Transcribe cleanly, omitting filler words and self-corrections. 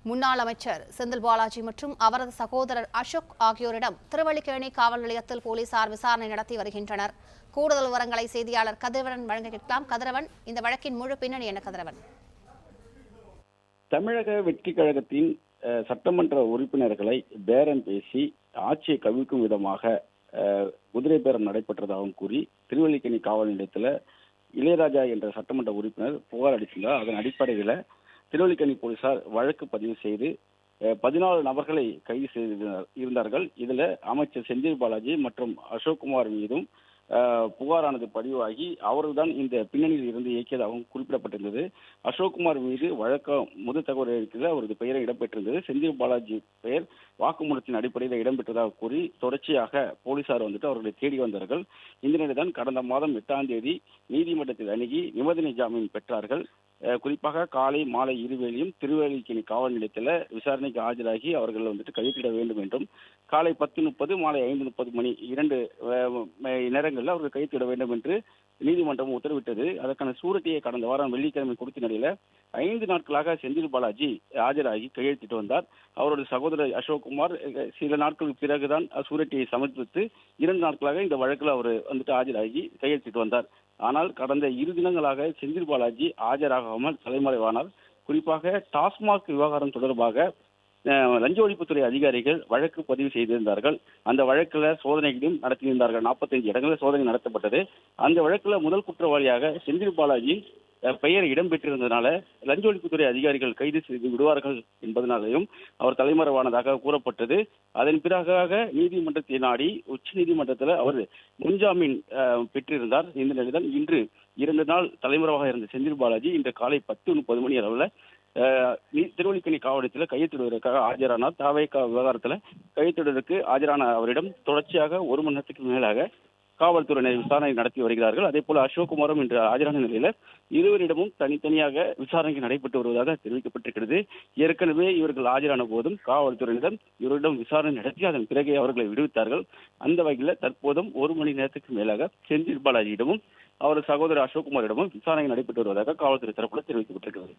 முன்னாள் அமைச்சர் செந்தில் பாலாஜி மற்றும் அவரது சகோதரர் அசோக் ஆகியோரிடம் திருவல்லிக்கேணி காவல் நிலையத்தில் போலீசார் விசாரணை நடத்தி வருகின்றனர். கூடுதல் விவரங்களை செய்தியாளர் கதிரவன் வழங்க கேட்கலாம். கதிரவன், இந்த வழக்கின் முழு பின்னணி என்ன? கதிரவன், தமிழக வெற்றி கழகத்தின் சட்டமன்ற உறுப்பினர்களை பேரம் பேசி ஆட்சியை கவிழ்க்கும் விதமாக குதிரை பேரம் நடைபெற்றதாகவும் கூறி திருவல்லிக்கேணி காவல் நிலையத்தில் இளையராஜா என்ற சட்டமன்ற உறுப்பினர் புகார் அளித்திருந்தார். அதன் அடிப்படையில் திருவல்லிக்கேணி போலீசார் வழக்கு பதிவு செய்து 14 நபர்களை கைது செய்திருந்தார்கள். இதுல அமைச்சர் செந்தில் பாலாஜி மற்றும் அசோக்குமார் மீதும் புகாரானது பதிவாகி அவர்தான் இந்த பின்னணியில் இருந்து இயக்கியதாகவும் குறிப்பிடப்பட்டிருந்தது. அசோக்குமார் மீது வழக்கம் முதல் தகவல் அளித்ததில் அவரது பெயரை இடம்பெற்றிருந்தது. செந்தில் பாலாஜி பெயர் வாக்குமூலத்தின் அடிப்படையில் இடம்பெற்றதாக கூறி தொடர்ச்சியாக போலீசார் அவர்களை தேடி வந்தார்கள். இந்த நிலையில்தான் கடந்த மாதம் 8ஆம் தேதி நீதிமன்றத்தில் அணுகி நிபந்தனை ஜாமீன் பெற்றார்கள். குறிப்பாக காலை மாலை இருவேளையும் திருவல்லிக்கேணி காவல் நிலையத்தில் விசாரணைக்கு ஆஜராகி அவர்கள் கையெழுத்திட வேண்டும் என்றும் காலை 10:30 மாலை 5:30 மணி 2 நேரங்களில் அவர்கள் கையெழுத்திட வேண்டும் என்று நீதிமன்றம் உத்தரவிட்டது. அதற்கான சூரட்டியை கடந்த வாரம் வெள்ளிக்கிழமை கொடுத்த நிலையில 5 நாட்களாக செந்தில் பாலாஜி ஆஜராகி கையெழுத்திட்டு வந்தார். அவருடைய சகோதரர் அசோக்குமார் சில நாட்களுக்கு பிறகுதான் சூரட்டியை சமர்ப்பித்து 2 நாட்களாக இந்த வழக்கில் அவர் ஆஜராகி கையெழுத்திட்டு வந்தார். ஆனால் கடந்த 2 தினங்களாக செந்தில் பாலாஜி ஆஜராகாமல் தலைமறைவானார். குறிப்பாக டாஸ்மாக் விவகாரம் தொடர்பாக லஞ்ச ஒழிப்புத்துறை அதிகாரிகள் வழக்கு பதிவு செய்திருந்தார்கள். அந்த வழக்குல சோதனைகளையும் நடத்தியிருந்தார்கள். 45 இடங்களில் சோதனை நடத்தப்பட்டது. அந்த வழக்குல முதல் குற்றவாளியாக செந்தில் பாலாஜி பெயர் இடம்பெற்றிருந்ததுனால லஞ்ச ஒழிப்புத்துறை அதிகாரிகள் கைது செய்து விடுவார்கள் என்பதனாலையும் அவர் தலைமறைவானதாக கூறப்பட்டது. அதன் பிறகாக நீதிமன்றத்தை நாடி உச்ச நீதிமன்றத்தில் அவர் முன்ஜாமீன் பெற்றிருந்தார். இந்த நிலையில்தான் இன்று 2 நாள் தலைமறைவாக இருந்த செந்தில் பாலாஜி இன்று காலை 10:30 மணி அளவில் திருவல்லிக்கேணி காவல் நிலையத்தில் கையெழுத்திடுவதற்காக ஆஜரானார். தாவேகா விவகாரத்தில் கையெழுத்திடுவதற்கு ஆஜரான அவரிடம் தொடர்ச்சியாக 1 மணி நேரத்துக்கு மேலாக காவல்துறையினர் விசாரணை நடத்தி வருகிறார்கள். அதே போல அசோக்குமாரும் இன்று ஆஜரான நிலையில இருவரிடமும் தனித்தனியாக விசாரணை நடைபெற்று வருவதாக தெரிவிக்கப்பட்டிருக்கிறது. ஏற்கனவே இவர்கள் ஆஜரான போதும் காவல்துறையினரிடம் இவரிடம் விசாரணை நடத்தி அதன் பிறகே அவர்களை விடுவித்தார்கள். அந்த வகையில் தற்போதும் 1 மணி நேரத்துக்கு மேலாக செந்தில் பாலாஜியிடமும் அவரது சகோதரர் அசோக்குமாரிடமும் விசாரணை நடைபெற்று வருவதாக காவல்துறை தரப்புல தெரிவிக்கப்பட்டிருக்கிறது.